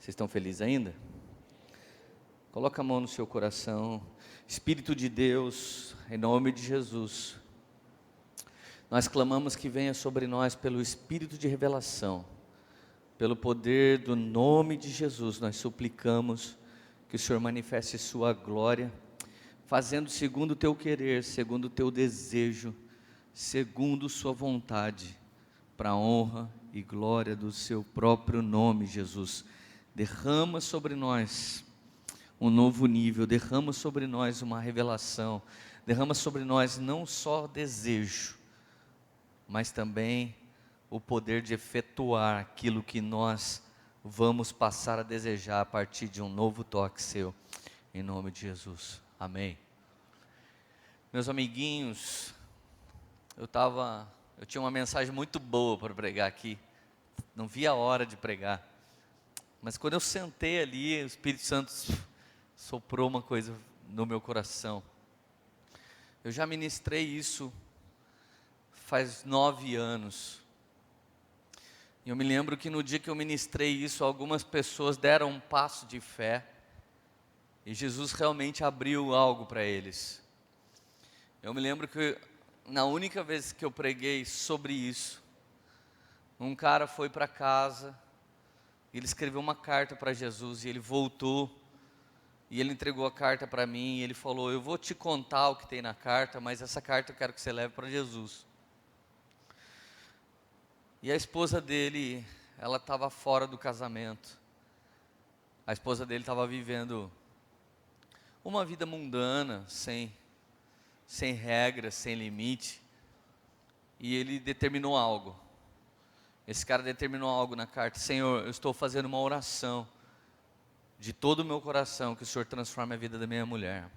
Vocês estão felizes ainda? Coloca a mão no seu coração. Espírito de Deus, em nome de Jesus, nós clamamos que venha sobre nós pelo Espírito de revelação, pelo poder do nome de Jesus. Nós suplicamos que o Senhor manifeste sua glória, fazendo segundo o teu querer, segundo o teu desejo, segundo sua vontade, para a honra e glória do seu próprio nome, Jesus. Derrama sobre nós um novo nível, derrama sobre nós uma revelação, derrama sobre nós não só desejo, mas também o poder de efetuar aquilo que nós vamos passar a desejar a partir de um novo toque seu, em nome de Jesus, amém. Meus amiguinhos, eu tinha uma mensagem muito boa para pregar aqui, não vi a hora de pregar, mas quando eu sentei ali, o Espírito Santo soprou uma coisa no meu coração. Eu já ministrei isso faz 9 anos, e eu me lembro que no dia que eu ministrei isso, algumas pessoas deram um passo de fé, e Jesus realmente abriu algo para eles. Eu me lembro que na única vez que eu preguei sobre isso, um cara foi para casa, ele escreveu uma carta para Jesus, e ele voltou, e ele entregou a carta para mim, e ele falou: eu vou te contar o que tem na carta, mas essa carta eu quero que você leve para Jesus. E a esposa dele, ela estava fora do casamento, a esposa dele estava vivendo uma vida mundana, sem regras, sem limite, e ele determinou algo. Esse cara determinou algo na carta: Senhor, eu estou fazendo uma oração de todo o meu coração, que o Senhor transforme a vida da minha mulher.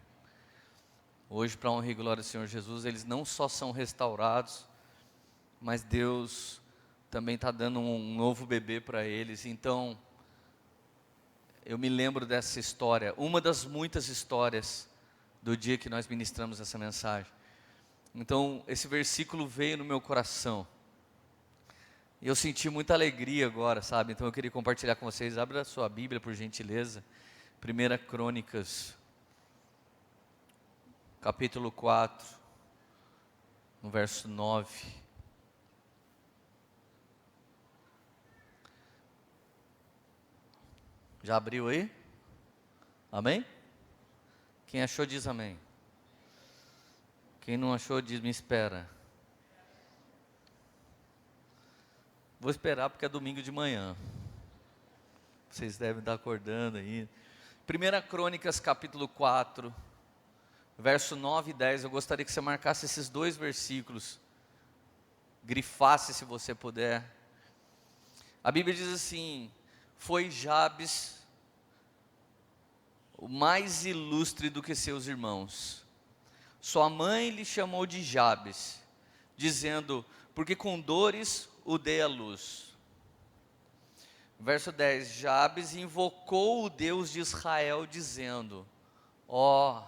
Hoje, para a honra e glória do Senhor Jesus, eles não só são restaurados, mas Deus também está dando um novo bebê para eles. Então, eu me lembro dessa história, uma das muitas histórias do dia que nós ministramos essa mensagem. Então, esse versículo veio no meu coração, e eu senti muita alegria agora, sabe? Então eu queria compartilhar com vocês. Abra a sua Bíblia, por gentileza. 1 Crônicas, capítulo 4, no verso 9. Já abriu aí? Amém? Quem achou diz amém. Quem não achou diz me espera. Vou esperar porque é domingo de manhã. Vocês devem estar acordando aí. 1 Crônicas capítulo 4, verso 9 e 10. Eu gostaria que você marcasse esses 2 versículos. Grifasse se você puder. A Bíblia diz assim: foi Jabes o mais ilustre do que seus irmãos. Sua mãe lhe chamou de Jabes, dizendo: porque com dores o dei à luz. Verso 10: Jabes invocou o Deus de Israel, dizendo: ó,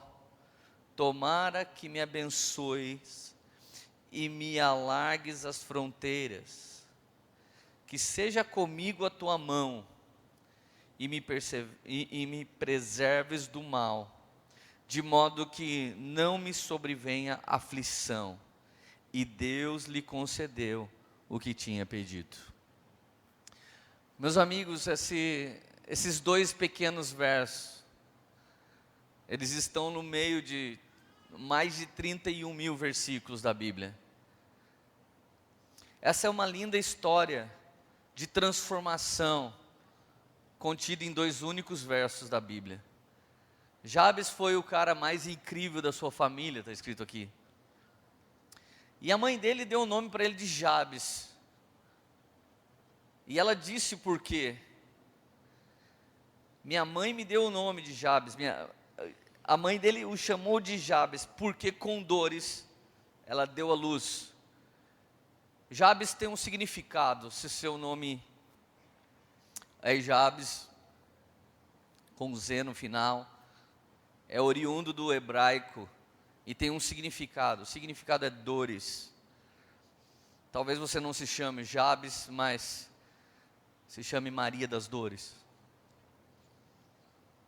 tomara que me abençoes e me alargues as fronteiras, que seja comigo a tua mão e me preserves do mal, de modo que não me sobrevenha aflição. E Deus lhe concedeu o que tinha pedido. Meus amigos, esses 2 pequenos versos, eles estão no meio de mais de 31 mil versículos da Bíblia. Essa é uma linda história de transformação, contida em 2 únicos versos da Bíblia. Jabes foi o cara mais incrível da sua família, está escrito aqui. E a mãe dele deu o nome para ele de Jabes. E ela disse por quê. Minha mãe me deu o nome de Jabes. A mãe dele o chamou de Jabes, porque com dores ela deu a luz. Jabes tem um significado. Se seu nome é Jabes, com Z no final, é oriundo do hebraico e tem um significado. O significado é dores. Talvez você não se chame Jabes, mas se chame Maria das Dores.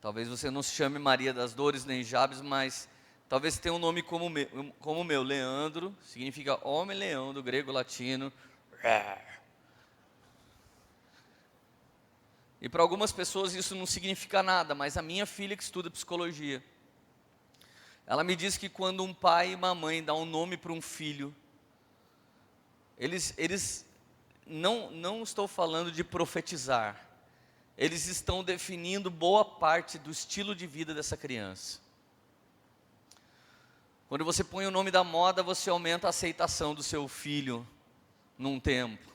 Talvez você não se chame Maria das Dores nem Jabes, mas talvez tenha um nome como o meu, Leandro, significa homem-leão, do grego latino. E para algumas pessoas isso não significa nada, mas a minha filha que estuda psicologia, ela me diz que quando um pai e uma mãe dão um nome para um filho, eles não estou falando de profetizar, eles estão definindo boa parte do estilo de vida dessa criança. Quando você põe o nome da moda, você aumenta a aceitação do seu filho num tempo,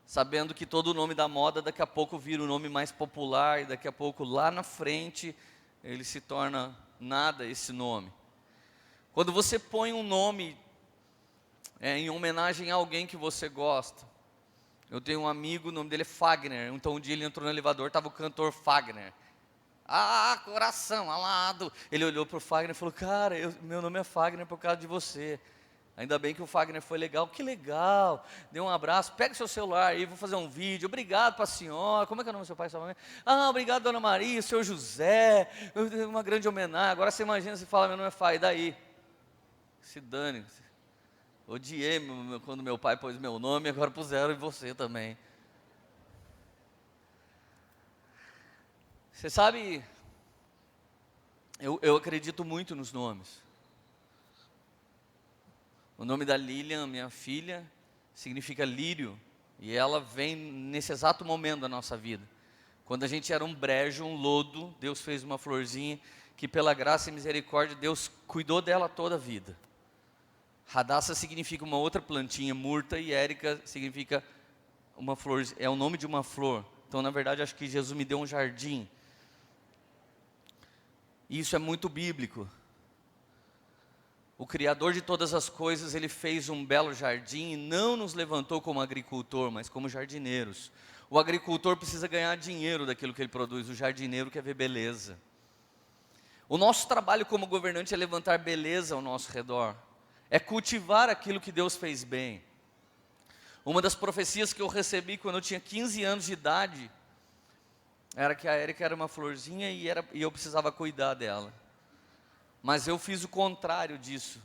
sabendo que todo o nome da moda daqui a pouco vira o nome mais popular, e daqui a pouco lá na frente ele se torna nada esse nome. Quando você põe um nome em homenagem a alguém que você gosta, eu tenho um amigo, o nome dele é Fagner, então um dia ele entrou no elevador, estava o cantor Fagner. Ah, coração alado. Ele olhou para o Fagner e falou: cara, meu nome é Fagner por causa de você. Ainda bem que o Fagner foi legal. Que legal. Deu um abraço. Pega o seu celular aí, vou fazer um vídeo. Obrigado para a senhora. Como é que é o nome do seu pai e sua mãe? Ah, obrigado, dona Maria, o senhor José. Uma grande homenagem. Agora você imagina se fala: meu nome é Fai. E daí? Se dane. Odiei quando meu pai pôs meu nome, agora puseram em você também. Você sabe, eu acredito muito nos nomes. O nome da Lilian, minha filha, significa lírio, e ela vem nesse exato momento da nossa vida. Quando a gente era um brejo, um lodo, Deus fez uma florzinha, que pela graça e misericórdia, Deus cuidou dela toda a vida. Radassa significa uma outra plantinha, murta, e Érica significa uma flor, é o nome de uma flor. Então, na verdade, acho que Jesus me deu um jardim. E isso é muito bíblico. O Criador de todas as coisas, Ele fez um belo jardim e não nos levantou como agricultor, mas como jardineiros. O agricultor precisa ganhar dinheiro daquilo que ele produz, o jardineiro quer ver beleza. O nosso trabalho como governante é levantar beleza ao nosso redor, é cultivar aquilo que Deus fez bem. Uma das profecias que eu recebi quando eu tinha 15 anos de idade, era que a Érica era uma florzinha e eu precisava cuidar dela. Mas eu fiz o contrário disso.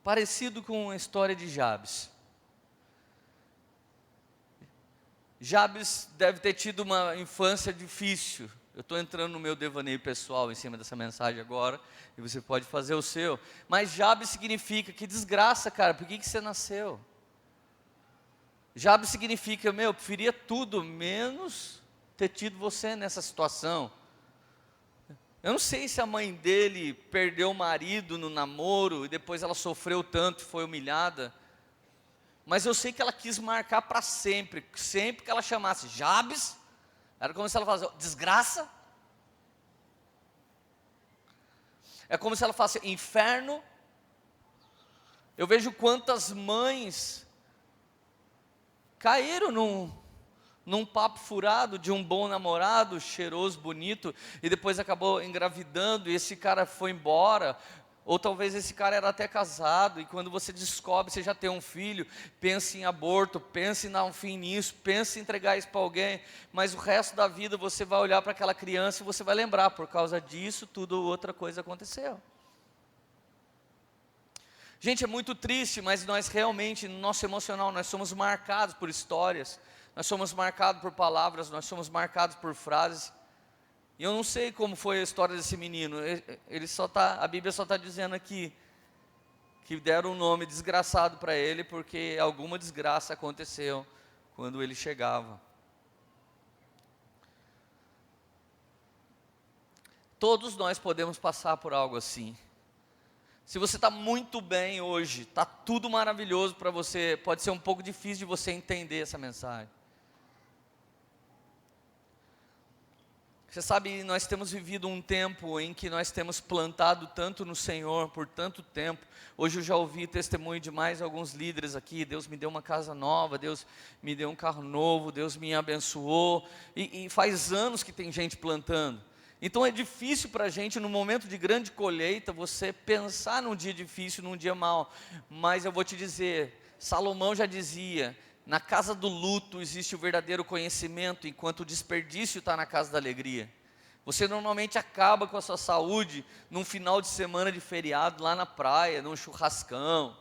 Parecido com a história de Jabes. Jabes deve ter tido uma infância difícil. Eu estou entrando no meu devaneio pessoal em cima dessa mensagem agora, e você pode fazer o seu. Mas Jabes significa, que desgraça, cara, por que você nasceu? Jabes significa, eu preferia tudo menos ter tido você nessa situação. Eu não sei se a mãe dele perdeu o marido no namoro, e depois ela sofreu tanto, foi humilhada. Mas eu sei que ela quis marcar para sempre. Sempre que ela chamasse Jabes, era como se ela falasse: desgraça. É como se ela falasse: inferno. Eu vejo quantas mães caíram num papo furado de um bom namorado, cheiroso, bonito, e depois acabou engravidando, e esse cara foi embora. Ou talvez esse cara era até casado, e quando você descobre, você já tem um filho, pensa em aborto, pensa em dar um fim nisso, pensa em entregar isso para alguém, mas o resto da vida você vai olhar para aquela criança e você vai lembrar: por causa disso, tudo outra coisa aconteceu. Gente, é muito triste, mas nós realmente, no nosso emocional, nós somos marcados por histórias, nós somos marcados por palavras, nós somos marcados por frases. E eu não sei como foi a história desse menino. A Bíblia só está dizendo aqui que deram um nome desgraçado para ele, porque alguma desgraça aconteceu quando ele chegava. Todos nós podemos passar por algo assim. Se você está muito bem hoje, está tudo maravilhoso para você, pode ser um pouco difícil de você entender essa mensagem. Você sabe, nós temos vivido um tempo em que nós temos plantado tanto no Senhor por tanto tempo. Hoje eu já ouvi testemunho de mais alguns líderes aqui. Deus me deu uma casa nova, Deus me deu um carro novo, Deus me abençoou. E faz anos que tem gente plantando. Então é difícil para a gente, no momento de grande colheita, você pensar num dia difícil, num dia mau. Mas eu vou te dizer, Salomão já dizia Na casa do luto existe o verdadeiro conhecimento, enquanto o desperdício está na casa da alegria. Você normalmente acaba com a sua saúde num final de semana de feriado lá na praia, num churrascão.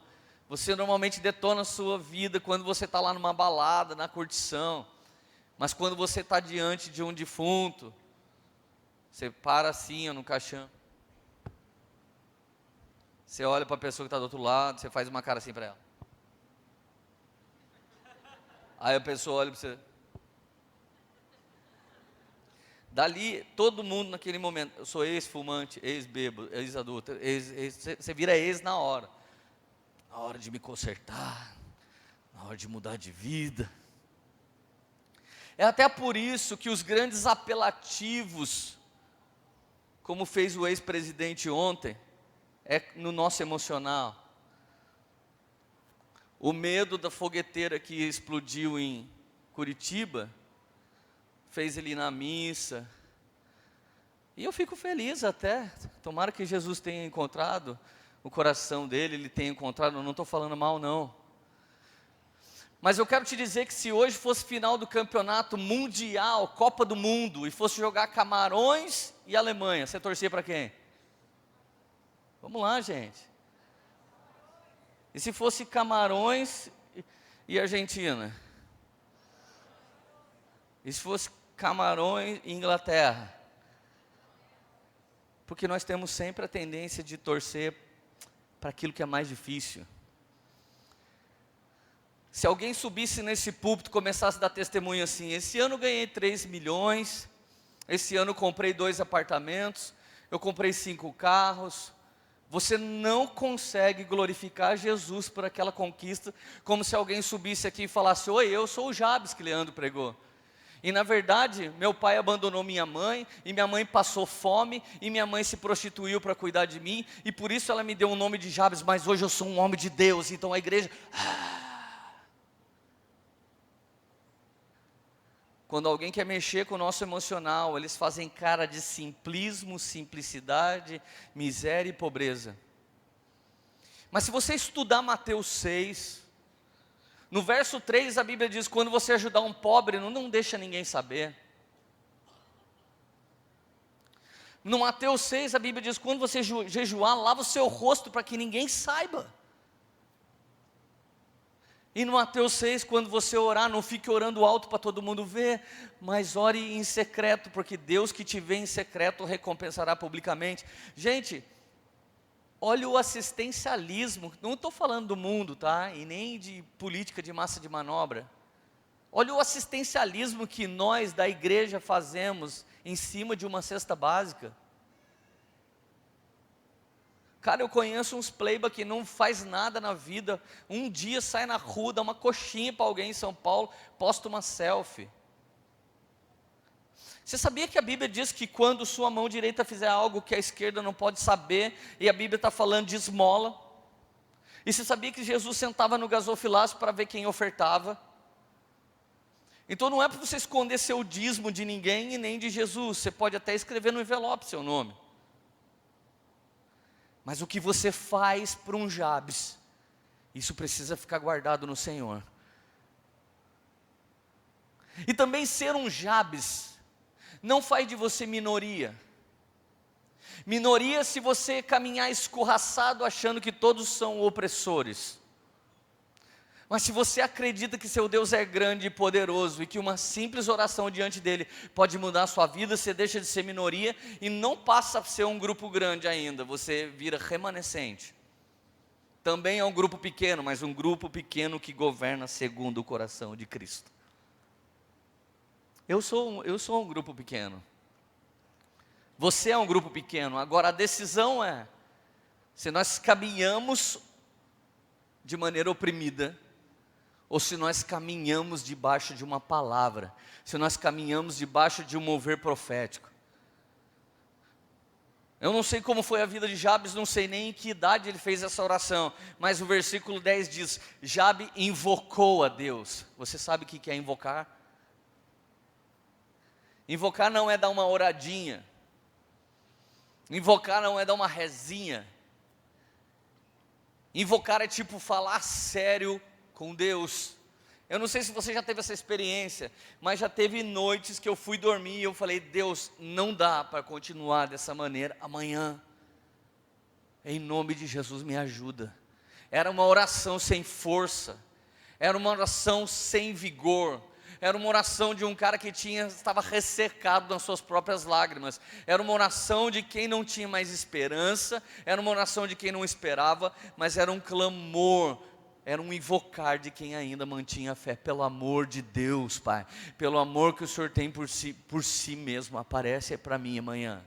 Você normalmente detona a sua vida quando você está lá numa balada, na curtição. Mas quando você está diante de um defunto, você para assim, ó, no caixão. Você olha para a pessoa que está do outro lado, você faz uma cara assim para ela. Aí a pessoa olha para você. Dali, todo mundo naquele momento, eu sou ex-fumante, ex-bêbado, ex-adulto, você vira ex na hora. Na hora de me consertar, na hora de mudar de vida. É até por isso que os grandes apelativos, como fez o ex-presidente ontem, é no nosso emocional. O medo da fogueteira que explodiu em Curitiba, fez ele ir na missa, e eu fico feliz até, tomara que Jesus tenha encontrado o coração dele, ele tenha encontrado, eu não estou falando mal não, mas eu quero te dizer que se hoje fosse final do campeonato mundial, Copa do Mundo, e fosse jogar Camarões e Alemanha, você torcia para quem? Vamos lá, gente. E se fosse Camarões e Argentina? E se fosse Camarões e Inglaterra? Porque nós temos sempre a tendência de torcer para aquilo que é mais difícil. Se alguém subisse nesse púlpito e começasse a dar testemunho assim, esse ano eu ganhei 3 milhões, esse ano eu comprei 2 apartamentos, eu comprei 5 carros, você não consegue glorificar Jesus por aquela conquista, como se alguém subisse aqui e falasse, oi, eu sou o Jabes que Leandro pregou. E na verdade, meu pai abandonou minha mãe, e minha mãe passou fome, e minha mãe se prostituiu para cuidar de mim, e por isso ela me deu o nome de Jabes, mas hoje eu sou um homem de Deus, então a igreja... Quando alguém quer mexer com o nosso emocional, eles fazem cara de simplismo, simplicidade, miséria e pobreza. Mas se você estudar Mateus 6... No verso 3 a Bíblia diz, quando você ajudar um pobre, não deixa ninguém saber. No Mateus 6 a Bíblia diz, quando você jejuar, lava o seu rosto para que ninguém saiba. E no Mateus 6, quando você orar, não fique orando alto para todo mundo ver, mas ore em secreto, porque Deus que te vê em secreto recompensará publicamente. Gente, olha o assistencialismo, não estou falando do mundo, tá? E nem de política de massa de manobra. Olha o assistencialismo que nós da igreja fazemos em cima de uma cesta básica. Cara, eu conheço uns playboy que não faz nada na vida, um dia sai na rua, dá uma coxinha para alguém em São Paulo, posta uma selfie. Você sabia que a Bíblia diz que quando sua mão direita fizer algo que a esquerda não pode saber, e a Bíblia está falando de esmola? E você sabia que Jesus sentava no gasofilácio para ver quem ofertava? Então não é para você esconder seu dízimo de ninguém e nem de Jesus, você pode até escrever no envelope seu nome. Mas o que você faz para um Jabes, isso precisa ficar guardado no Senhor. E também ser um Jabes não faz de você minoria. Minoria se você caminhar escorraçado achando que todos são opressores. Mas se você acredita que seu Deus é grande e poderoso e que uma simples oração diante dele pode mudar a sua vida, você deixa de ser minoria e não passa a ser um grupo grande ainda, você vira remanescente. Também é um grupo pequeno, mas um grupo pequeno que governa segundo o coração de Cristo. Eu sou um grupo pequeno. Você é um grupo pequeno. Agora a decisão é, se nós caminhamos de maneira oprimida, ou se nós caminhamos debaixo de uma palavra, se nós caminhamos debaixo de um mover profético. Eu não sei como foi a vida de Jabes, não sei nem em que idade ele fez essa oração, mas o versículo 10 diz, Jabes invocou a Deus. Você sabe o que é invocar? Invocar não é dar uma oradinha, invocar não é dar uma rezinha, invocar é tipo falar sério com Deus, Eu não sei se você já teve essa experiência, mas já teve noites que eu fui dormir e eu falei: Deus, não dá para continuar dessa maneira amanhã. Em nome de Jesus, me ajuda. Era uma oração sem força, era uma oração sem vigor, era uma oração de um cara que estava ressecado nas suas próprias lágrimas, era uma oração de quem não tinha mais esperança, era uma oração de quem não esperava, mas era um clamor, era um invocar de quem ainda mantinha a fé. Pelo amor de Deus, Pai, pelo amor que o Senhor tem por si mesmo, aparece para mim amanhã.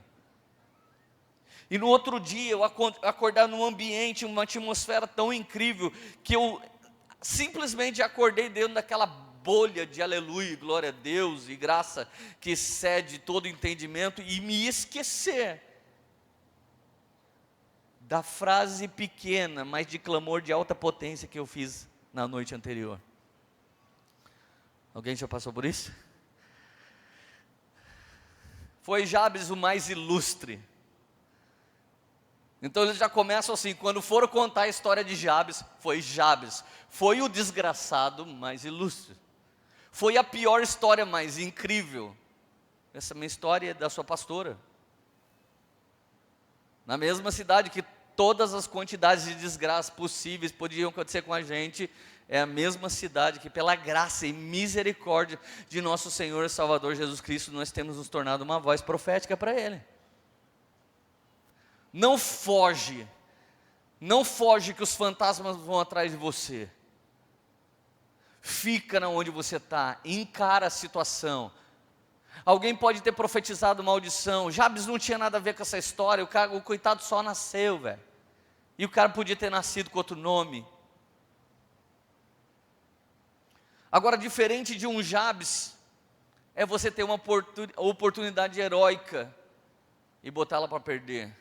E no outro dia eu acordar num ambiente, uma atmosfera tão incrível, que eu simplesmente acordei dentro daquela bolha de aleluia, glória a Deus e graça que excede todo entendimento, e me esquecer da frase pequena, mas de clamor de alta potência que eu fiz na noite anterior. Alguém já passou por isso? Foi Jabes o mais ilustre. Então eles já começam assim: quando foram contar a história de Jabes, foi o desgraçado mais ilustre, foi a pior história mais incrível. Essa minha história é da sua pastora, na mesma cidade que todas as quantidades de desgraça possíveis podiam acontecer com a gente, é a mesma cidade que, pela graça e misericórdia de nosso Senhor e Salvador Jesus Cristo, nós temos nos tornado uma voz profética para Ele. Não foge que os fantasmas vão atrás de você. Fica na onde você está, encara a situação. Alguém pode ter profetizado maldição. Jabes não tinha nada a ver com essa história. O coitado só nasceu, velho. E o cara podia ter nascido com outro nome. Agora, diferente de um Jabes, é você ter uma oportunidade heróica e botá-la para perder.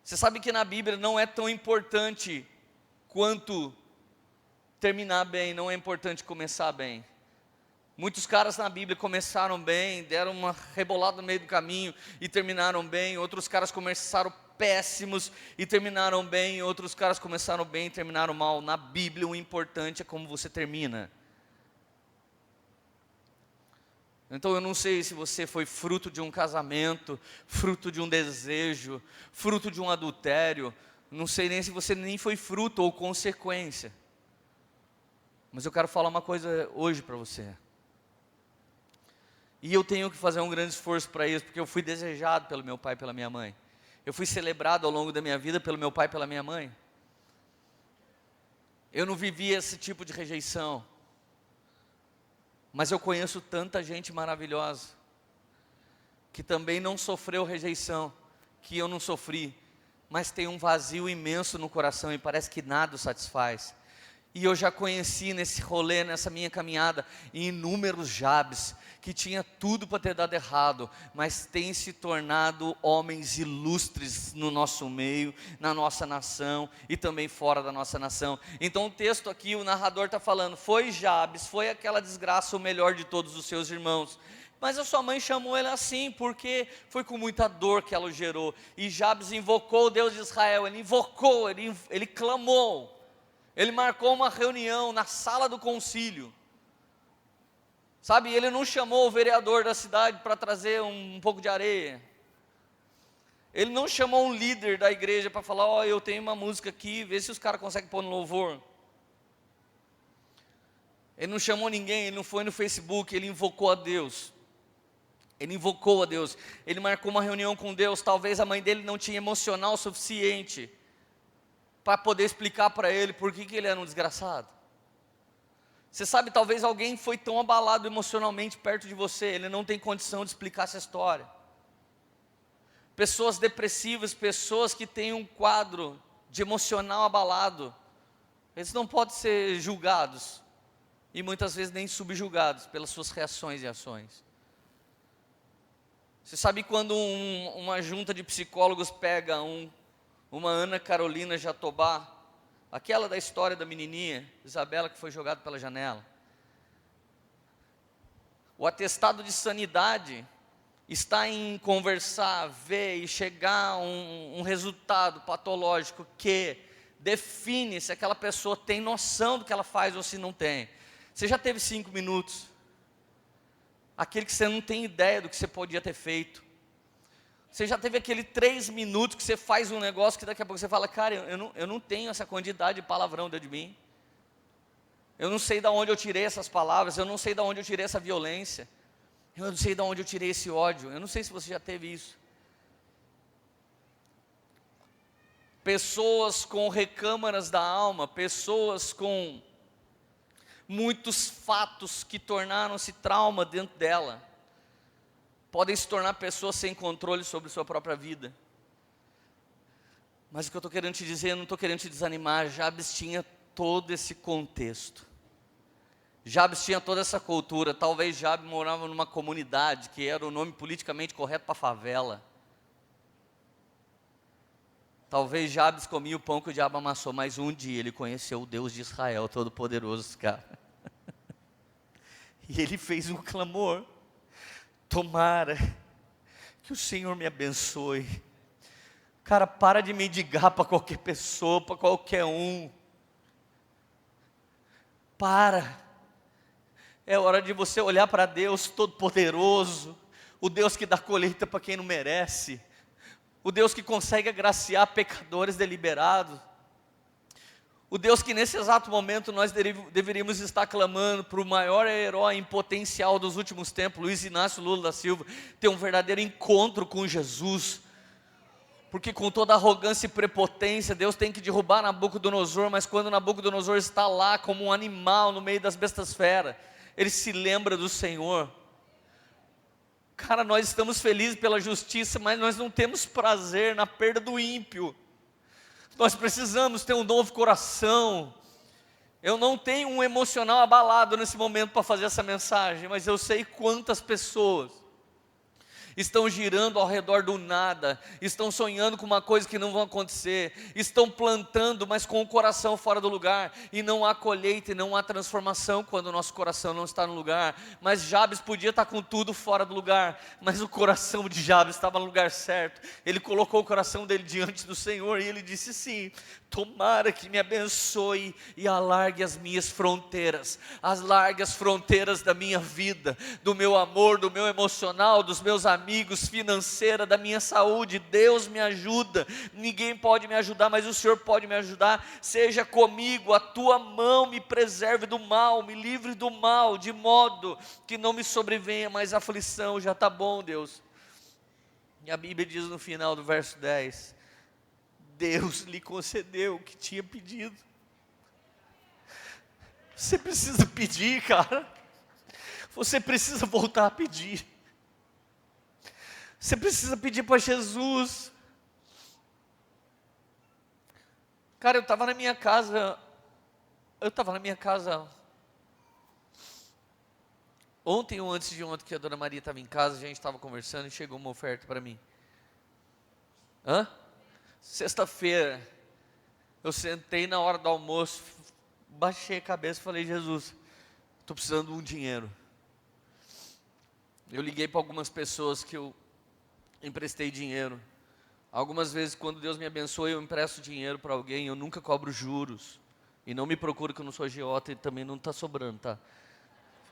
Você sabe que na Bíblia não é tão importante quanto terminar bem, não é importante começar bem. Muitos caras na Bíblia começaram bem, deram uma rebolada no meio do caminho e terminaram bem. Outros caras começaram péssimos e terminaram bem. Outros caras começaram bem e terminaram mal. Na Bíblia o importante é como você termina. Então eu não sei se você foi fruto de um casamento, fruto de um desejo, fruto de um adultério. Não sei nem se você nem foi fruto ou consequência. Mas eu quero falar uma coisa hoje para você. E eu tenho que fazer um grande esforço para isso, porque eu fui desejado pelo meu pai e pela minha mãe. Eu fui celebrado ao longo da minha vida pelo meu pai e pela minha mãe. Eu não vivi esse tipo de rejeição. Mas eu conheço tanta gente maravilhosa, que também não sofreu rejeição, que eu não sofri, mas tem um vazio imenso no coração e parece que nada o satisfaz. E eu já conheci nesse rolê, nessa minha caminhada, inúmeros Jabes, que tinha tudo para ter dado errado, mas têm se tornado homens ilustres no nosso meio, na nossa nação e também fora da nossa nação. Então o texto aqui, o narrador está falando: foi Jabes, foi aquela desgraça o melhor de todos os seus irmãos. Mas a sua mãe chamou ele assim, porque foi com muita dor que ela o gerou. E Jabes invocou o Deus de Israel, ele invocou, ele clamou. Ele marcou uma reunião na sala do concílio. Sabe, ele não chamou o vereador da cidade para trazer um pouco de areia. Ele não chamou um líder da igreja para falar: ó, eu tenho uma música aqui, vê se os caras conseguem pôr no louvor. Ele não chamou ninguém, ele não foi no Facebook, ele invocou a Deus. Ele invocou a Deus, ele marcou uma reunião com Deus. Talvez a mãe dele não tinha emocional suficiente para poder explicar para ele por que ele era um desgraçado. Você sabe, talvez alguém foi tão abalado emocionalmente perto de você, ele não tem condição de explicar essa história. Pessoas depressivas, pessoas que têm um quadro de emocional abalado, eles não podem ser julgados, e muitas vezes nem subjugados pelas suas reações e ações. Você sabe quando uma junta de psicólogos pega uma Ana Carolina Jatobá, aquela da história da menininha, Isabela, que foi jogada pela janela. O atestado de sanidade está em conversar, ver e chegar a um resultado patológico que define se aquela pessoa tem noção do que ela faz ou se não tem. Você já teve 5 minutos? Aquele que você não tem ideia do que você podia ter feito. Você já teve aquele 3 minutos que você faz um negócio que daqui a pouco você fala, cara, eu não tenho essa quantidade de palavrão dentro de mim. Eu não sei de onde eu tirei essas palavras, eu não sei de onde eu tirei essa violência. Eu não sei de onde eu tirei esse ódio. Eu não sei se você já teve isso. Pessoas com recâmaras da alma, pessoas com muitos fatos que tornaram-se trauma dentro dela, podem se tornar pessoas sem controle sobre sua própria vida. Mas o que eu estou querendo te dizer, eu não estou querendo te desanimar. Jabes tinha todo esse contexto. Jabes tinha toda essa cultura. Talvez Jabes morava numa comunidade que era o nome politicamente correto para favela. Talvez Jabes comia o pão que o diabo amassou, mas um dia ele conheceu o Deus de Israel, Todo-Poderoso, cara. E ele fez um clamor: tomara que o Senhor me abençoe. Cara, para de mendigar para qualquer pessoa, para qualquer um. Para. É hora de você olhar para Deus Todo-Poderoso, o Deus que dá colheita para quem não merece, o Deus que consegue agraciar pecadores deliberados, o Deus que nesse exato momento nós deveríamos estar clamando para o maior herói em potencial dos últimos tempos, Luiz Inácio Lula da Silva, ter um verdadeiro encontro com Jesus. Porque com toda arrogância e prepotência, Deus tem que derrubar Nabucodonosor, mas quando Nabucodonosor está lá como um animal no meio das bestas feras, ele se lembra do Senhor. Cara, nós estamos felizes pela justiça, mas nós não temos prazer na perda do ímpio. Nós precisamos ter um novo coração. Eu não tenho um emocional abalado nesse momento para fazer essa mensagem, mas eu sei quantas pessoas estão girando ao redor do nada, estão sonhando com uma coisa que não vai acontecer, estão plantando, mas com o coração fora do lugar, e não há colheita e não há transformação quando o nosso coração não está no lugar. Mas Jabes podia estar com tudo fora do lugar, mas o coração de Jabes estava no lugar certo. Ele colocou o coração dele diante do Senhor e ele disse sim: tomara que me abençoe e alargue as minhas fronteiras, as largas fronteiras da minha vida, do meu amor, do meu emocional, dos meus amigos, financeira, da minha saúde. Deus me ajuda. Ninguém pode me ajudar, mas o Senhor pode me ajudar. Seja comigo, a tua mão me preserve do mal, me livre do mal, de modo que não me sobrevenha mais aflição. Já está bom, Deus. E a Bíblia diz no final do verso 10, Deus lhe concedeu o que tinha pedido. Você precisa pedir, cara. Você precisa voltar a pedir. Você precisa pedir para Jesus. Cara, eu estava na minha casa ontem ou antes de ontem, que a dona Maria estava em casa, a gente estava conversando e chegou uma oferta para mim. Sexta-feira, eu sentei na hora do almoço, baixei a cabeça e falei: Jesus, estou precisando de um dinheiro. Eu liguei para algumas pessoas que eu emprestei dinheiro. Algumas vezes, quando Deus me abençoa, eu empresto dinheiro para alguém, eu nunca cobro juros. E não me procure, que eu não sou agiota e também não está sobrando, tá?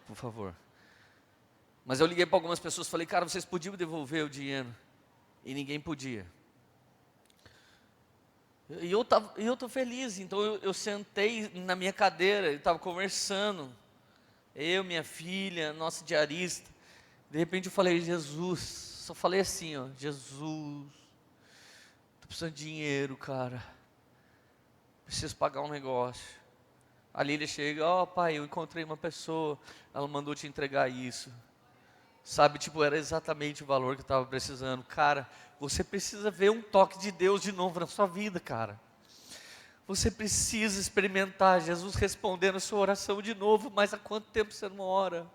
Por favor. Mas eu liguei para algumas pessoas e falei: cara, vocês podiam devolver o dinheiro? E ninguém podia. E eu estou feliz, então eu sentei na minha cadeira, estava conversando, eu, minha filha, nossa diarista. De repente eu falei: Jesus, só falei assim, Jesus, estou precisando de dinheiro, cara, preciso pagar um negócio. A Lília chega: pai, eu encontrei uma pessoa, ela mandou te entregar isso. Sabe, era exatamente o valor que eu estava precisando. Cara, você precisa ver um toque de Deus de novo na sua vida, cara. Você precisa experimentar Jesus respondendo a sua oração de novo. Mas há quanto tempo você não ora?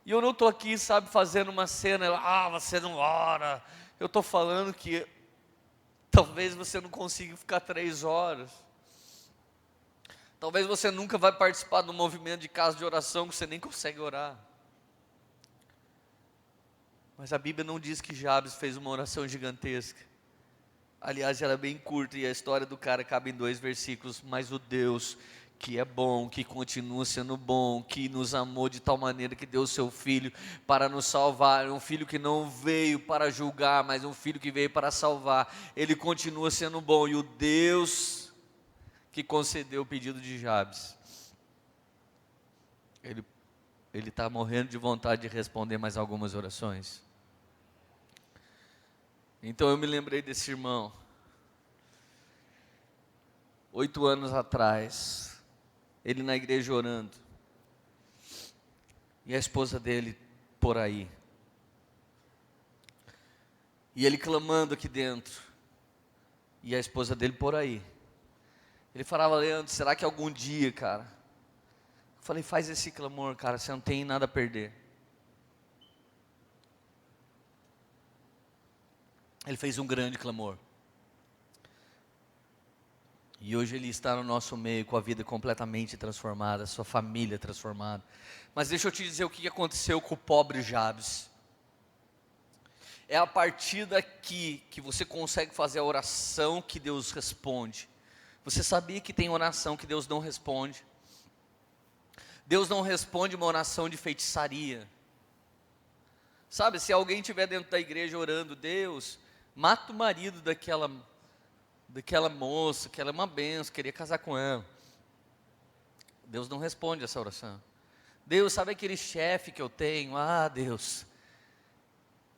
E eu não estou aqui, fazendo uma cena, você não ora. Eu estou falando que talvez você não consiga ficar 3 horas. Talvez você nunca vai participar do movimento de casa de oração, que você nem consegue orar. Mas a Bíblia não diz que Jabes fez uma oração gigantesca. Aliás, ela é bem curta e a história do cara cabe em 2 versículos. Mas o Deus que é bom, que continua sendo bom, que nos amou de tal maneira que deu o seu Filho para nos salvar, um Filho que não veio para julgar, mas um Filho que veio para salvar, Ele continua sendo bom, e o Deus que concedeu o pedido de Jabes, Ele está morrendo de vontade de responder mais algumas orações. Então eu me lembrei desse irmão, 8 anos atrás, ele na igreja orando, e a esposa dele por aí, e ele clamando aqui dentro, e a esposa dele por aí. Ele falava: Leandro, será que algum dia, cara? Eu falei: faz esse clamor, cara, você não tem nada a perder. Ele fez um grande clamor. E hoje ele está no nosso meio com a vida completamente transformada, sua família transformada. Mas deixa eu te dizer o que aconteceu com o pobre Jabes. É a partir daqui que você consegue fazer a oração que Deus responde. Você sabia que tem oração que Deus não responde? Deus não responde uma oração de feitiçaria. Sabe, se alguém estiver dentro da igreja orando: Deus, mata o marido daquela moça, que ela é uma benção, queria casar com ela. Deus não responde essa oração. Deus, sabe aquele chefe que eu tenho? Ah, Deus,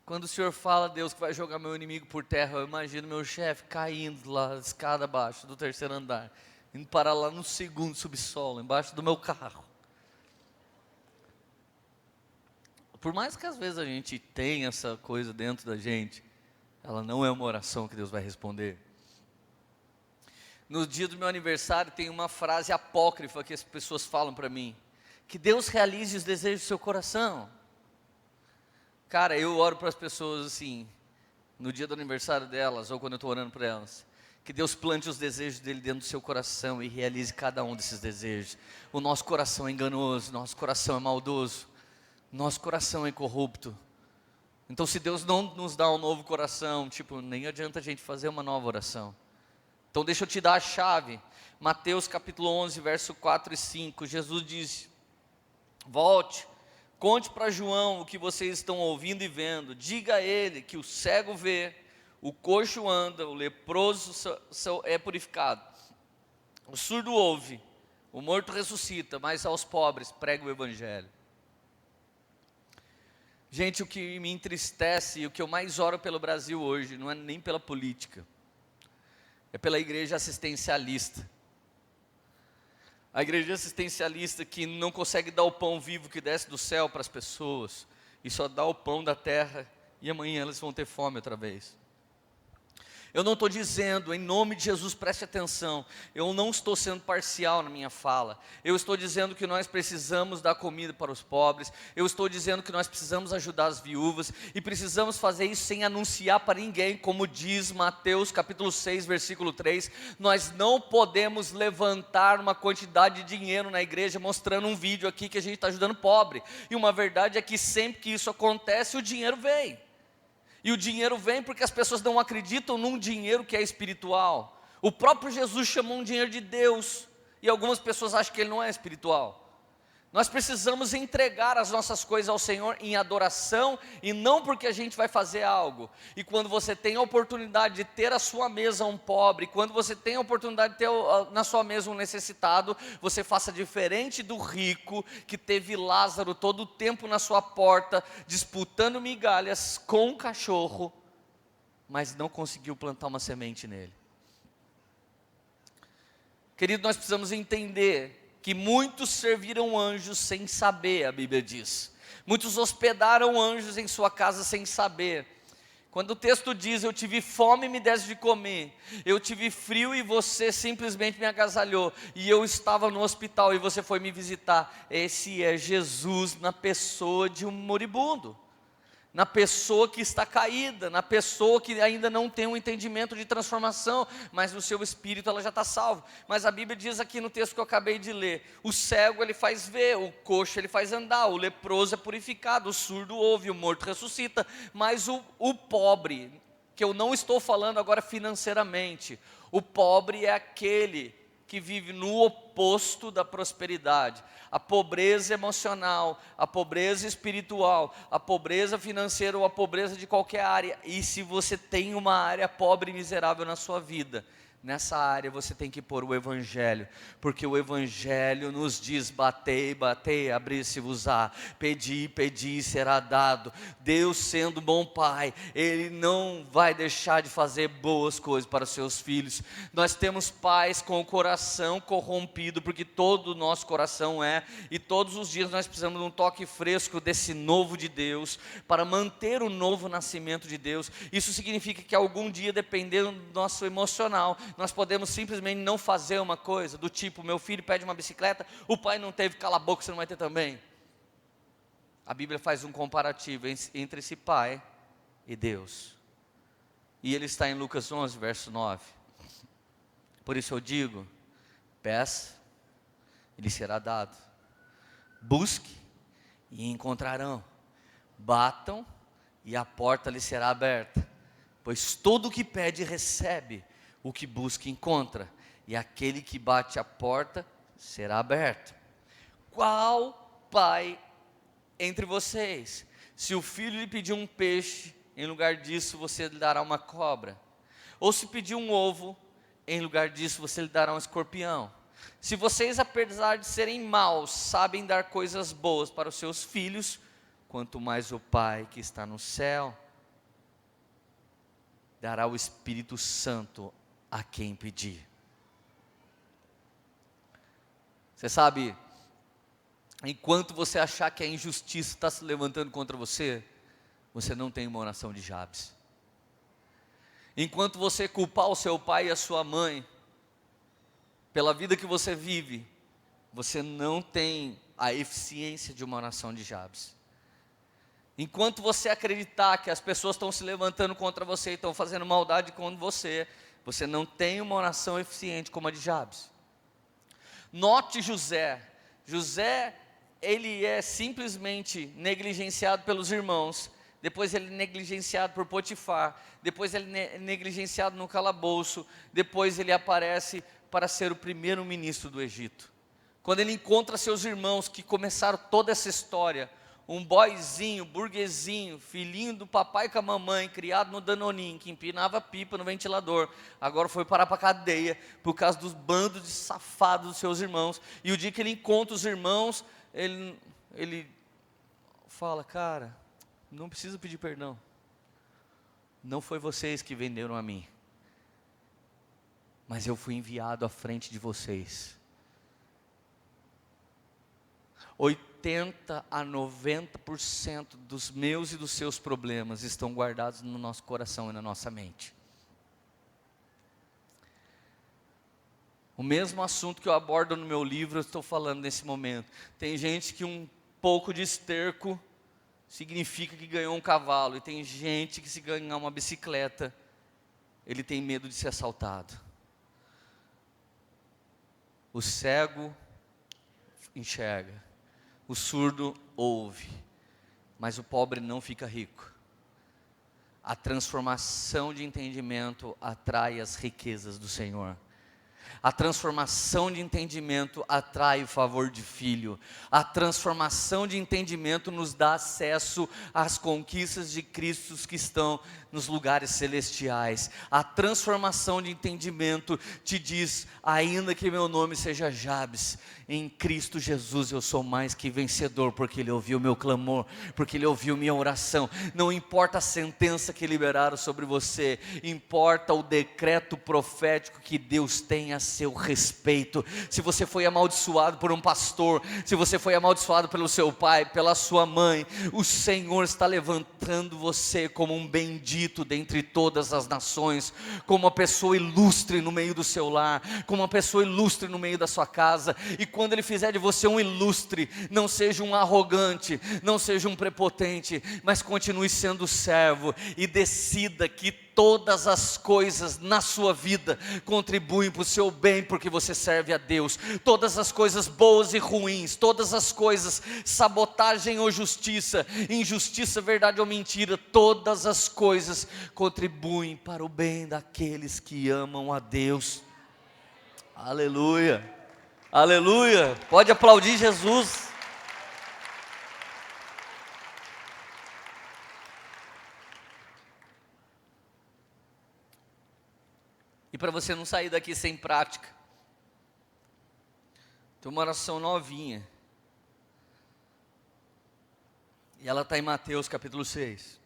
quando o Senhor fala, Deus, que vai jogar meu inimigo por terra, eu imagino meu chefe caindo lá, a escada abaixo do 3º andar, indo parar lá no 2º subsolo, embaixo do meu carro. Por mais que às vezes a gente tenha essa coisa dentro da gente, ela não é uma oração que Deus vai responder. No dia do meu aniversário tem uma frase apócrifa que as pessoas falam para mim: que Deus realize os desejos do seu coração. Cara, eu oro para as pessoas assim, no dia do aniversário delas, ou quando eu estou orando para elas, que Deus plante os desejos dele dentro do seu coração e realize cada um desses desejos. O nosso coração é enganoso, nosso coração é maldoso, nosso coração é corrupto. Então, se Deus não nos dá um novo coração, nem adianta a gente fazer uma nova oração. Então deixa eu te dar a chave. Mateus capítulo 11, verso 4 e 5, Jesus diz: volte, conte para João o que vocês estão ouvindo e vendo. Diga a ele que o cego vê, o coxo anda, o leproso é purificado, o surdo ouve, o morto ressuscita, mas aos pobres prega o evangelho. Gente, o que me entristece e o que eu mais oro pelo Brasil hoje, não é nem pela política, é pela igreja assistencialista. A igreja assistencialista que não consegue dar o pão vivo que desce do céu para as pessoas, e só dá o pão da terra, e amanhã elas vão ter fome outra vez. Eu não estou dizendo, em nome de Jesus, preste atenção, eu não estou sendo parcial na minha fala. Eu estou dizendo que nós precisamos dar comida para os pobres. Eu estou dizendo que nós precisamos ajudar as viúvas. E precisamos fazer isso sem anunciar para ninguém, como diz Mateus capítulo 6, versículo 3. Nós não podemos levantar uma quantidade de dinheiro na igreja mostrando um vídeo aqui que a gente está ajudando pobre. E uma verdade é que sempre que isso acontece, o dinheiro vem. E o dinheiro vem porque as pessoas não acreditam num dinheiro que é espiritual. O próprio Jesus chamou um dinheiro de Deus, e algumas pessoas acham que ele não é espiritual. Nós precisamos entregar as nossas coisas ao Senhor em adoração, e não porque a gente vai fazer algo. E quando você tem a oportunidade de ter à sua mesa um pobre, quando você tem a oportunidade de ter na sua mesa um necessitado, você faça diferente do rico que teve Lázaro todo o tempo na sua porta, disputando migalhas com um cachorro, mas não conseguiu plantar uma semente nele. Querido, nós precisamos entender que muitos serviram anjos sem saber, a Bíblia diz. Muitos hospedaram anjos em sua casa sem saber. Quando o texto diz: eu tive fome e me deste de comer, eu tive frio e você simplesmente me agasalhou, e eu estava no hospital e você foi me visitar. Esse é Jesus na pessoa de um moribundo, na pessoa que está caída, na pessoa que ainda não tem um entendimento de transformação, mas no seu espírito ela já está salva. Mas a Bíblia diz aqui no texto que eu acabei de ler: o cego ele faz ver, o coxo ele faz andar, o leproso é purificado, o surdo ouve, o morto ressuscita. Mas o pobre, que eu não estou falando agora financeiramente. O pobre é aquele que vive no oposto da prosperidade. A pobreza emocional, a pobreza espiritual, a pobreza financeira ou a pobreza de qualquer área. E se você tem uma área pobre e miserável na sua vida, nessa área você tem que pôr o Evangelho, porque o Evangelho nos diz: batei, batei, abrir-se-vos-á, pedi, pedi, será dado. Deus, sendo bom Pai, Ele não vai deixar de fazer boas coisas para os seus filhos. Nós temos pais com o coração corrompido, porque todo o nosso coração é, e todos os dias nós precisamos de um toque fresco desse novo de Deus, para manter o novo nascimento de Deus. Isso significa que algum dia, dependendo do nosso emocional, nós podemos simplesmente não fazer uma coisa, do tipo: meu filho pede uma bicicleta, o pai não teve, cala a boca, você não vai ter também. A Bíblia faz um comparativo entre esse pai e Deus, e ele está em Lucas 11, verso 9. Por isso eu digo: peça, e lhe será dado, busque, e encontrarão, batam, e a porta lhe será aberta. Pois todo o que pede recebe, o que busca encontra, e aquele que bate a porta será aberto. Qual pai entre vocês, se o filho lhe pedir um peixe, em lugar disso você lhe dará uma cobra? Ou se pedir um ovo, em lugar disso você lhe dará um escorpião? Se vocês, apesar de serem maus, sabem dar coisas boas para os seus filhos, quanto mais o Pai que está no céu dará o Espírito Santo a quem pedir. Você sabe, enquanto você achar que a injustiça está se levantando contra você, você não tem uma oração de Jabes. Enquanto você culpar o seu pai e a sua mãe pela vida que você vive, você não tem a eficiência de uma oração de Jabes. Enquanto você acreditar que as pessoas estão se levantando contra você e estão fazendo maldade com você, você não tem uma oração eficiente como a de Jabes. Note José. José, ele é simplesmente negligenciado pelos irmãos, depois ele é negligenciado por Potifar, depois ele é negligenciado no calabouço, depois ele aparece para ser o primeiro ministro do Egito. Quando ele encontra seus irmãos que começaram toda essa história, um boyzinho, burguesinho, filhinho do papai com a mamãe, criado no Danoninho, que empinava pipa no ventilador, agora foi parar para a cadeia, por causa dos bandos de safados dos seus irmãos. E o dia que ele encontra os irmãos, ele fala: cara, não precisa pedir perdão, não foi vocês que venderam a mim, mas eu fui enviado à frente de vocês. 80 a 90% dos meus e dos seus problemas estão guardados no nosso coração e na nossa mente. O mesmo assunto que eu abordo no meu livro, eu estou falando nesse momento. Tem gente que um pouco de esterco significa que ganhou um cavalo, e tem gente que, se ganhar uma bicicleta, ele tem medo de ser assaltado. O cego enxerga, o surdo ouve, mas o pobre não fica rico. A transformação de entendimento atrai as riquezas do Senhor. A transformação de entendimento atrai o favor de filho. A transformação de entendimento nos dá acesso às conquistas de Cristo que estão nos lugares celestiais. A transformação de entendimento te diz: ainda que meu nome seja Jabes, em Cristo Jesus eu sou mais que vencedor, porque Ele ouviu meu clamor, porque Ele ouviu minha oração. Não importa a sentença que liberaram sobre você, importa o decreto profético que Deus tem a seu respeito. Se você foi amaldiçoado por um pastor, se você foi amaldiçoado pelo seu pai, pela sua mãe, o Senhor está levantando você como um bendito dentre todas as nações, como uma pessoa ilustre no meio do seu lar, como uma pessoa ilustre no meio da sua casa. E quando Ele fizer de você um ilustre, não seja um arrogante, não seja um prepotente, mas continue sendo servo, e decida que todas as coisas na sua vida contribuem para o seu bem, porque você serve a Deus. Todas as coisas boas e ruins, todas as coisas, sabotagem ou justiça, injustiça, verdade ou mentira, todas as coisas contribuem para o bem daqueles que amam a Deus. Aleluia, aleluia, pode aplaudir Jesus. E para você não sair daqui sem prática, tem uma oração novinha. E ela está em Mateus capítulo 6.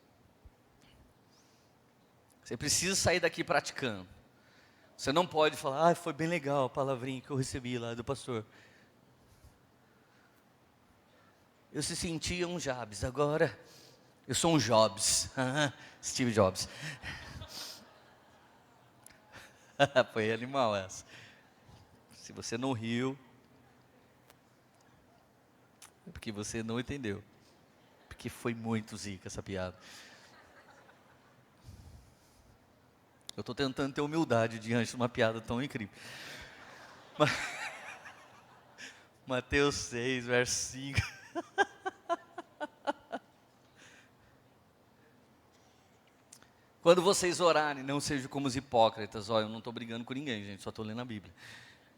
Você precisa sair daqui praticando. Você não pode falar, foi bem legal a palavrinha que eu recebi lá do pastor. Eu se sentia um Jabes, agora eu sou um Jobs. Steve Jobs. Foi animal essa. Se você não riu, é porque você não entendeu. Porque foi muito zica essa piada. Eu estou tentando ter humildade diante de uma piada tão incrível. Mateus 6, verso 5. Quando vocês orarem, não sejam como os hipócritas. Olha, eu não estou brigando com ninguém, gente, só estou lendo a Bíblia.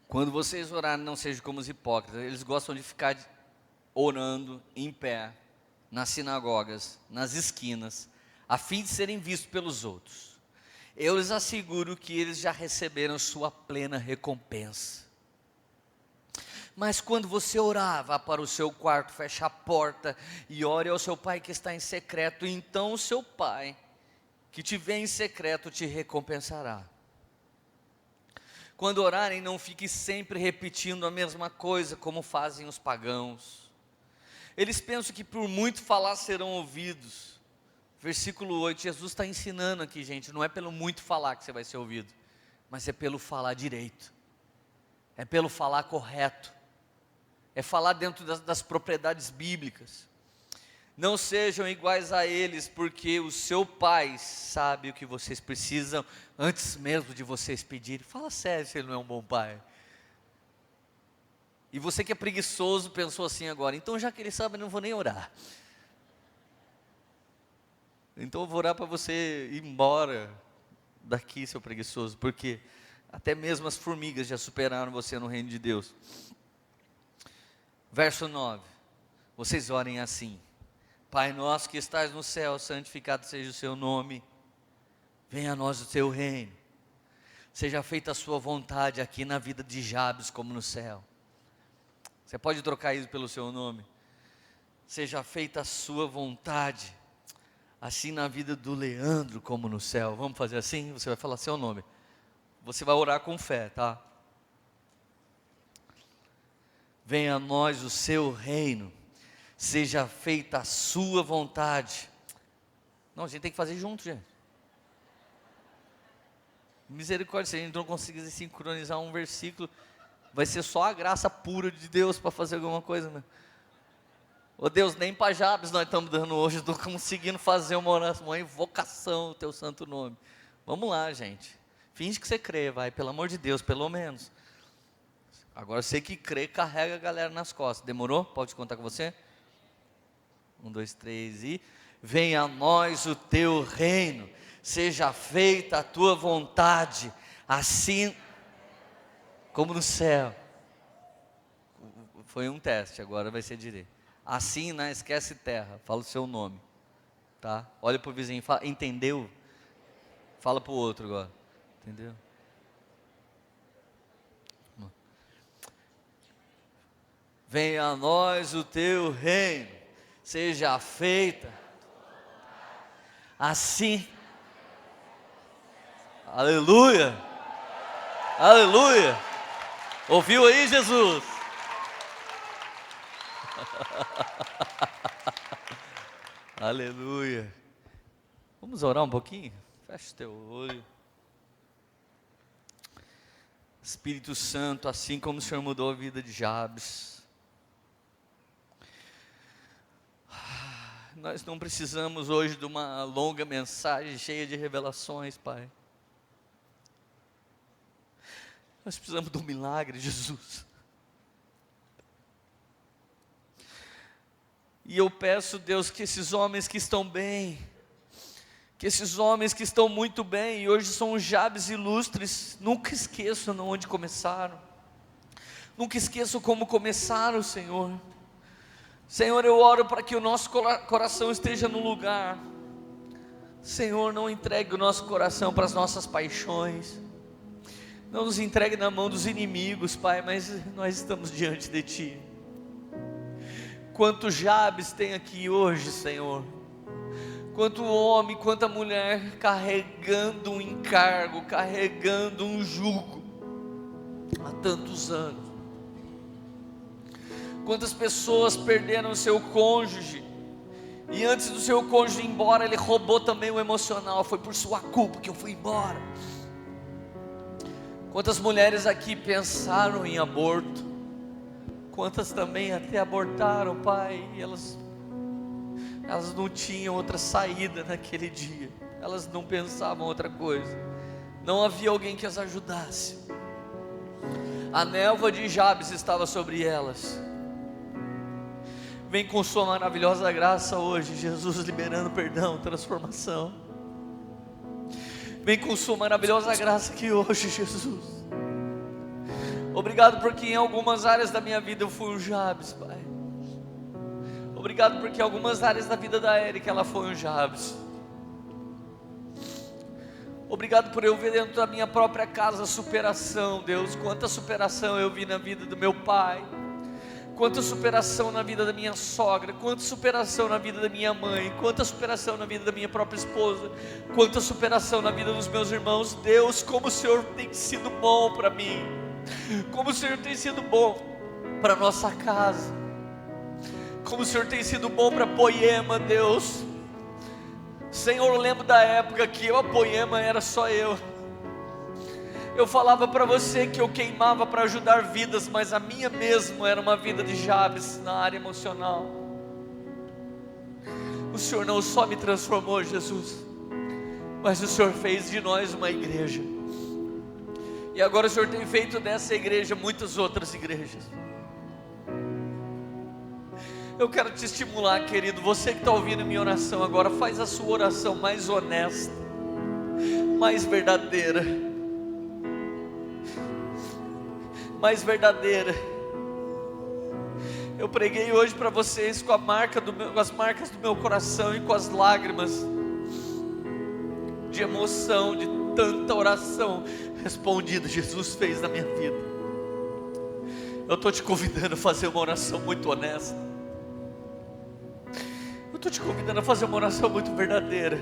Quando vocês orarem, não sejam como os hipócritas. Eles gostam de ficar orando em pé, nas sinagogas, nas esquinas, a fim de serem vistos pelos outros. Eu lhes asseguro que eles já receberam sua plena recompensa. Mas quando você orar, vá para o seu quarto, feche a porta e ore ao seu pai que está em secreto. Então o seu pai, que te vê em secreto, te recompensará. Quando orarem, não fique sempre repetindo a mesma coisa, como fazem os pagãos. Eles pensam que por muito falar serão ouvidos. Versículo 8, Jesus está ensinando aqui, gente, não é pelo muito falar que você vai ser ouvido, mas é pelo falar direito, é pelo falar correto, é falar dentro das propriedades bíblicas. Não sejam iguais a eles, porque o seu pai sabe o que vocês precisam, antes mesmo de vocês pedirem. Fala sério se ele não é um bom pai. E você que é preguiçoso pensou assim agora, então já que ele sabe, eu não vou nem orar. Então eu vou orar para você ir embora daqui, seu preguiçoso, porque até mesmo as formigas já superaram você no reino de Deus. Verso 9, vocês orem assim: Pai nosso que estás no céu, santificado seja o seu nome, venha a nós o teu reino, seja feita a sua vontade aqui na vida de Jabes como no céu. Você pode trocar isso pelo seu nome? Seja feita a sua vontade, assim na vida do Leandro como no céu. Vamos fazer assim? Você vai falar seu nome. Você vai orar com fé, tá? Venha a nós o seu reino, seja feita a sua vontade. Não, a gente tem que fazer junto, gente. Misericórdia, se a gente não conseguir sincronizar um versículo, vai ser só a graça pura de Deus para fazer alguma coisa, né? Ô Deus, nem para Jabes nós estamos dando hoje, estou conseguindo fazer uma oração, uma invocação ao teu santo nome. Vamos lá, gente. Finge que você crê, vai, pelo amor de Deus, pelo menos. Agora você que crê, carrega a galera nas costas. Demorou? Pode contar com você? 1, 2, 3 e... Venha a nós o teu reino, seja feita a tua vontade, assim como no céu. Foi um teste, agora vai ser direito. Assim, não esquece terra, fala o seu nome, tá? Olha para o vizinho, fala, entendeu? Fala para o outro agora, entendeu? Venha a nós o teu reino, seja feita assim. Aleluia, aleluia. Ouviu aí, Jesus? Aleluia. Vamos orar um pouquinho? Fecha teu olho. Espírito Santo, assim como o Senhor mudou a vida de Jabes, nós não precisamos hoje de uma longa mensagem cheia de revelações, Pai. Nós precisamos do milagre, Jesus. E eu peço, Deus, que esses homens que estão bem, que esses homens que estão muito bem, e hoje são Jabes ilustres, nunca esqueçam onde começaram, nunca esqueçam como começaram, Senhor. Senhor, eu oro para que o nosso coração esteja no lugar. Senhor, não entregue o nosso coração para as nossas paixões, não nos entregue na mão dos inimigos, Pai, mas nós estamos diante de Ti. Quantos Jabes tem aqui hoje, Senhor? Quanto homem, quanta mulher carregando um encargo, carregando um jugo há tantos anos. Quantas pessoas perderam seu cônjuge, e antes do seu cônjuge ir embora, ele roubou também o emocional, foi por sua culpa que eu fui embora. Quantas mulheres aqui pensaram em aborto, quantas também até abortaram, Pai, e elas não tinham outra saída naquele dia, elas não pensavam outra coisa, não havia alguém que as ajudasse. A névoa de Jabes estava sobre elas. Vem com sua maravilhosa graça hoje, Jesus, liberando perdão, transformação. Vem com sua maravilhosa graça aqui hoje, Jesus. Obrigado porque em algumas áreas da minha vida eu fui um Jabes, Pai. Obrigado porque em algumas áreas da vida da Érica ela foi um Jabes. Obrigado por eu ver dentro da minha própria casa superação, Deus. Quanta superação eu vi na vida do meu pai, quanta superação na vida da minha sogra, quanta superação na vida da minha mãe, quanta superação na vida da minha própria esposa, quanta superação na vida dos meus irmãos. Deus, como o Senhor tem sido bom para mim, como o Senhor tem sido bom para nossa casa, como o Senhor tem sido bom para Poema, Deus. Senhor, eu lembro da época que a Poema era só eu falava para você que eu queimava para ajudar vidas, mas a minha mesmo era uma vida de Jabes na área emocional. O Senhor não só me transformou, Jesus, mas o Senhor fez de nós uma igreja, e agora o Senhor tem feito dessa igreja muitas outras igrejas. Eu quero te estimular, querido, você que está ouvindo minha oração agora, faz a sua oração mais honesta, mais verdadeira, mais verdadeira. Eu preguei hoje para vocês com as marcas do meu coração e com as lágrimas de emoção, de tanta oração respondida Jesus fez na minha vida. Eu estou te convidando a fazer uma oração muito honesta, eu estou te convidando a fazer uma oração muito verdadeira.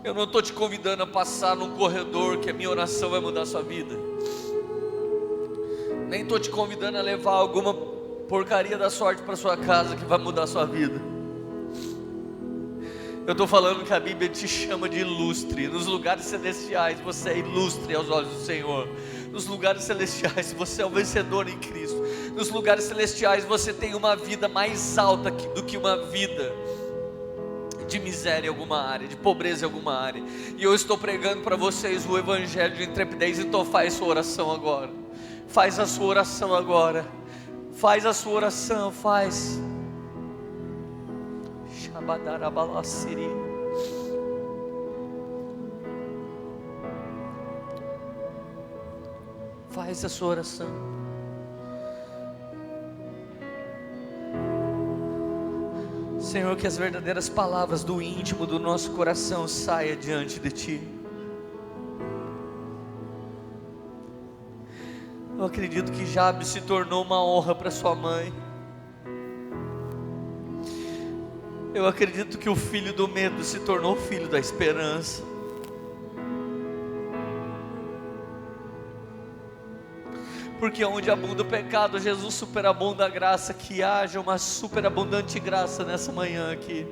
Eu não estou te convidando a passar num corredor que a minha oração vai mudar a sua vida, nem estou te convidando a levar alguma porcaria da sorte para sua casa que vai mudar a sua vida. Eu estou falando que a Bíblia te chama de ilustre. Nos lugares celestiais você é ilustre aos olhos do Senhor. Nos lugares celestiais você é o vencedor em Cristo. Nos lugares celestiais você tem uma vida mais alta do que uma vida de miséria em alguma área, de pobreza em alguma área. E eu estou pregando para vocês o evangelho de intrepidez. Então faz sua oração agora. Faz a sua oração agora. Faz a sua oração, faz. Faz a sua oração. Senhor, que as verdadeiras palavras do íntimo do nosso coração saiam diante de Ti. Eu acredito que Jabes se tornou uma honra para sua mãe. Eu acredito que o filho do medo se tornou filho da esperança. Porque onde abunda o pecado, Jesus superabunda a graça. Que haja uma superabundante graça nessa manhã aqui.